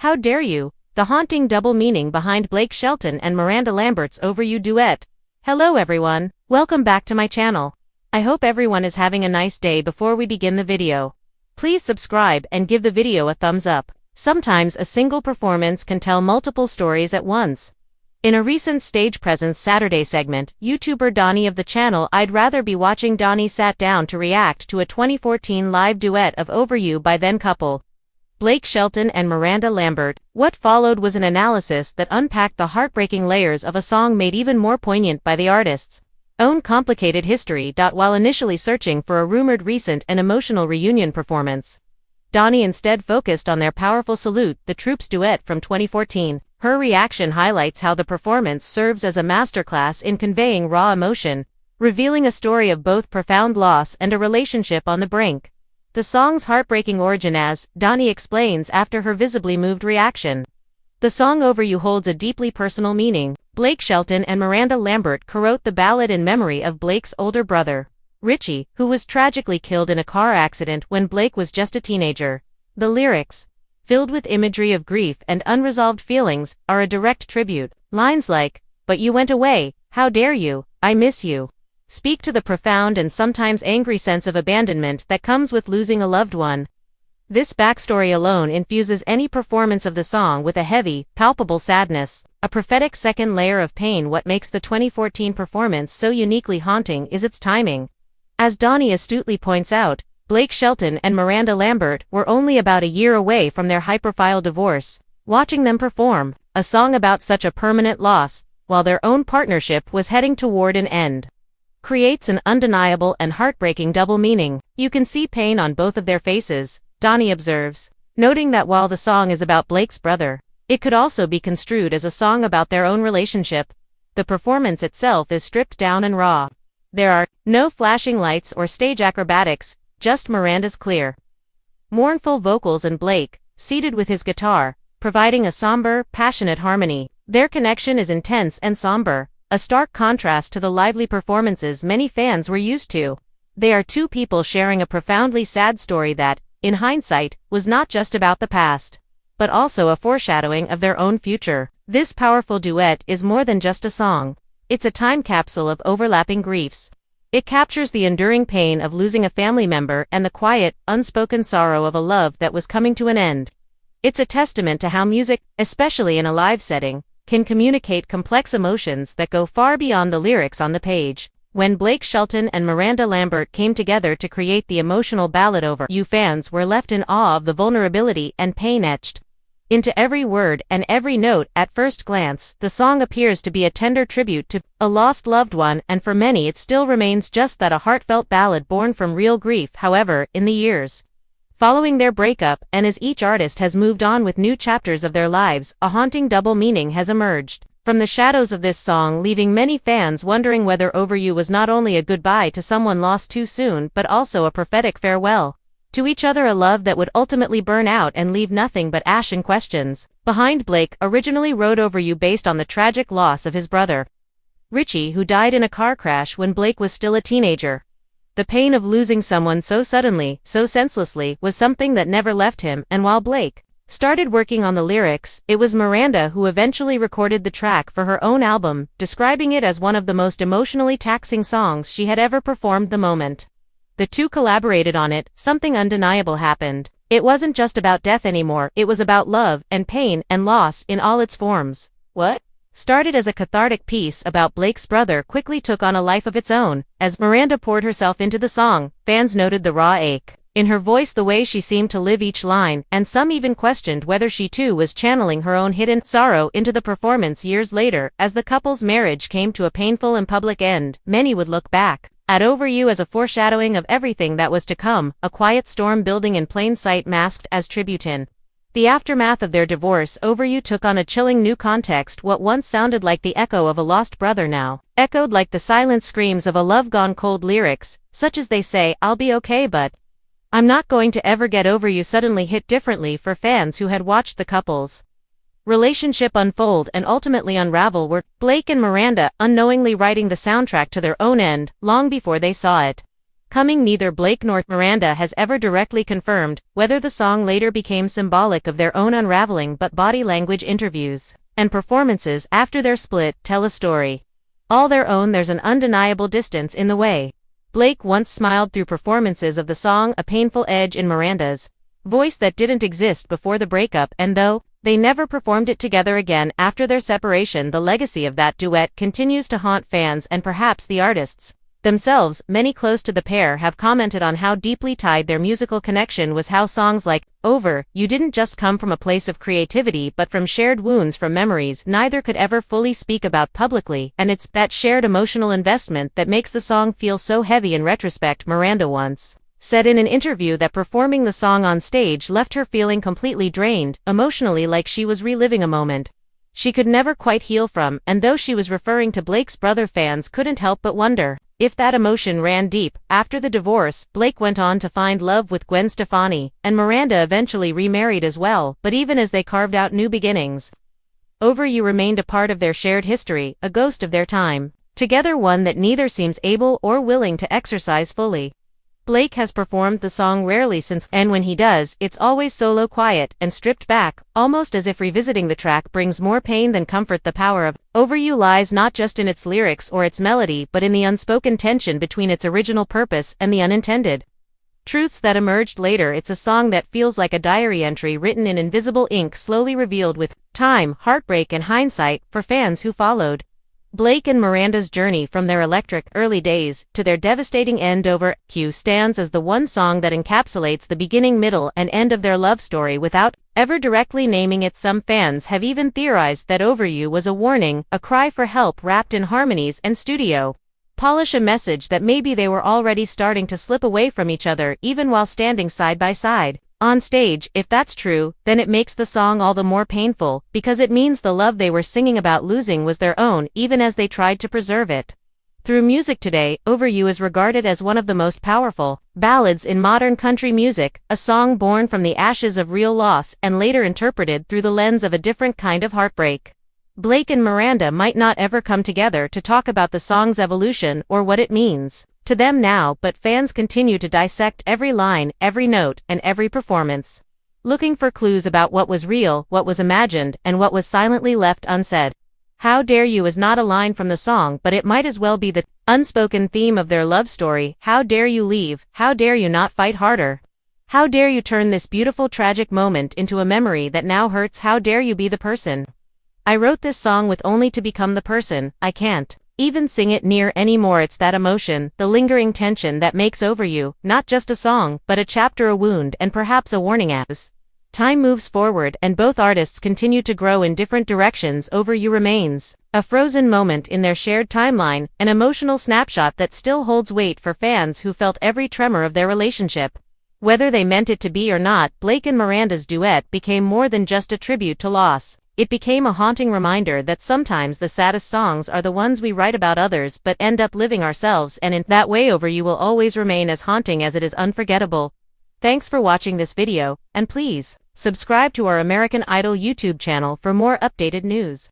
How dare you? The haunting double meaning behind Blake Shelton and Miranda Lambert's Over You duet. Hello everyone, welcome back to my channel. I hope everyone is having a nice day. Before we begin the video, please subscribe and give the video a thumbs up. Sometimes a single performance can tell multiple stories at once. In a recent Stage Presence Saturday segment, YouTuber Donnie of the channel I'd Rather Be Watching Donnie sat down to react to a 2014 live duet of Over You by then couple Blake Shelton and Miranda Lambert. What followed was an analysis that unpacked the heartbreaking layers of a song made even more poignant by the artists' own complicated history. While initially searching for a rumored recent and emotional reunion performance, Donnie instead focused on their powerful Salute the Troops duet from 2014. Her reaction highlights how the performance serves as a masterclass in conveying raw emotion, revealing a story of both profound loss and a relationship on the brink. The song's heartbreaking origin, as Donnie explains after her visibly moved reaction. The song Over You holds a deeply personal meaning. Blake Shelton and Miranda Lambert co-wrote the ballad in memory of Blake's older brother, Richie, who was tragically killed in a car accident when Blake was just a teenager. The lyrics, filled with imagery of grief and unresolved feelings, are a direct tribute. Lines like, "But you went away, how dare you, I miss you," speak to the profound and sometimes angry sense of abandonment that comes with losing a loved one. This backstory alone infuses any performance of the song with a heavy, palpable sadness, a prophetic second layer of pain. What makes the 2014 performance so uniquely haunting is its timing. As Donnie astutely points out, Blake Shelton and Miranda Lambert were only about a year away from their high-profile divorce. Watching them perform a song about such a permanent loss, while their own partnership was heading toward an end, creates an undeniable and heartbreaking double meaning. You can see pain on both of their faces, Donnie observes, noting that while the song is about Blake's brother, it could also be construed as a song about their own relationship. The performance itself is stripped down and raw. There are no flashing lights or stage acrobatics, just Miranda's clear, mournful vocals and Blake, seated with his guitar, providing a somber, passionate harmony. Their connection is intense and somber, a stark contrast to the lively performances many fans were used to. They are two people sharing a profoundly sad story that, in hindsight, was not just about the past, but also a foreshadowing of their own future. This powerful duet is more than just a song. It's a time capsule of overlapping griefs. It captures the enduring pain of losing a family member and the quiet, unspoken sorrow of a love that was coming to an end. It's a testament to how music, especially in a live setting, can communicate complex emotions that go far beyond the lyrics on the page. When Blake Shelton and Miranda Lambert came together to create the emotional ballad Over You, fans were left in awe of the vulnerability and pain etched into every word and every note. At first glance, the song appears to be a tender tribute to a lost loved one, and for many it still remains just that, a heartfelt ballad born from real grief. However, in the years following their breakup, and as each artist has moved on with new chapters of their lives, a haunting double meaning has emerged from the shadows of this song, leaving many fans wondering whether Over You was not only a goodbye to someone lost too soon, but also a prophetic farewell to each other, a love that would ultimately burn out and leave nothing but ash and questions behind. Blake originally wrote Over You based on the tragic loss of his brother, Richie, who died in a car crash when Blake was still a teenager. The pain of losing someone so suddenly, so senselessly, was something that never left him, and while Blake started working on the lyrics, it was Miranda who eventually recorded the track for her own album, describing it as one of the most emotionally taxing songs she had ever performed. The moment the two collaborated on it, something undeniable happened. It wasn't just about death anymore, it was about love, and pain, and loss in all its forms. What started as a cathartic piece about Blake's brother quickly took on a life of its own. As Miranda poured herself into the song, fans noted the raw ache in her voice, the way she seemed to live each line, and some even questioned whether she too was channeling her own hidden sorrow into the performance. Years later, as the couple's marriage came to a painful and public end, many would look back at Over You as a foreshadowing of everything that was to come, a quiet storm building in plain sight masked as tribute. In the aftermath of their divorce, Over You took on a chilling new context. What once sounded like the echo of a lost brother now echoed like the silent screams of a love gone cold. Lyrics, such as "They say I'll be okay but I'm not going to ever get over you," suddenly hit differently for fans who had watched the couple's relationship unfold and ultimately unravel. Were Blake and Miranda unknowingly writing the soundtrack to their own end long before they saw it? coming. Neither Blake nor Miranda has ever directly confirmed whether the song later became symbolic of their own unraveling, but body language, interviews, and performances after their split tell a story all their own. There's an undeniable distance in the way Blake once smiled through performances of the song, a painful edge in Miranda's voice that didn't exist before the breakup, and though they never performed it together again after their separation, the legacy of that duet continues to haunt fans and perhaps the artists themselves. Many close to the pair have commented on how deeply tied their musical connection was, how songs like Over You didn't just come from a place of creativity but from shared wounds, from memories neither could ever fully speak about publicly, and it's that shared emotional investment that makes the song feel so heavy in retrospect. Miranda once said in an interview that performing the song on stage left her feeling completely drained, emotionally, like she was reliving a moment she could never quite heal from, and though she was referring to Blake's brother, fans couldn't help but wonder if that emotion ran deep. After the divorce, Blake went on to find love with Gwen Stefani, and Miranda eventually remarried as well, but even as they carved out new beginnings, Over You remained a part of their shared history, a ghost of their time together, one that neither seems able or willing to exercise fully. Blake has performed the song rarely since, and when he does, it's always solo, quiet, and stripped back, almost as if revisiting the track brings more pain than comfort. The power of Over You lies not just in its lyrics or its melody, but in the unspoken tension between its original purpose and the unintended truths that emerged later. It's a song that feels like a diary entry written in invisible ink, slowly revealed with time, heartbreak, and hindsight. For fans who followed Blake and Miranda's journey from their electric early days to their devastating end, Over You stands as the one song that encapsulates the beginning, middle, and end of their love story without ever directly naming it. Some fans have even theorized that Over You was a warning, a cry for help wrapped in harmonies and studio polish, a message that maybe they were already starting to slip away from each other even while standing side by side on stage. If that's true, then it makes the song all the more painful, because it means the love they were singing about losing was their own, even as they tried to preserve it. Through music today, Over You is regarded as one of the most powerful ballads in modern country music, a song born from the ashes of real loss and later interpreted through the lens of a different kind of heartbreak. Blake and Miranda might not ever come together to talk about the song's evolution or what it means to them now, but fans continue to dissect every line, every note, and every performance, looking for clues about what was real, what was imagined, and what was silently left unsaid. How Dare You is not a line from the song, but it might as well be the unspoken theme of their love story. How dare you leave? How dare you not fight harder? How dare you turn this beautiful tragic moment into a memory that now hurts? How dare you be the person I wrote this song with, only to become the person I can't even sing it near anymore? It's that emotion, the lingering tension, that makes Over You not just a song, but a chapter, a wound, and perhaps a warning. As time moves forward and both artists continue to grow in different directions, Over You remains a frozen moment in their shared timeline, an emotional snapshot that still holds weight for fans who felt every tremor of their relationship. Whether they meant it to be or not, Blake and Miranda's duet became more than just a tribute to loss. It became a haunting reminder that sometimes the saddest songs are the ones we write about others but end up living ourselves, and in that way Over You will always remain as haunting as it is unforgettable. Thanks for watching this video, and please subscribe to our American Idol YouTube channel for more updated news.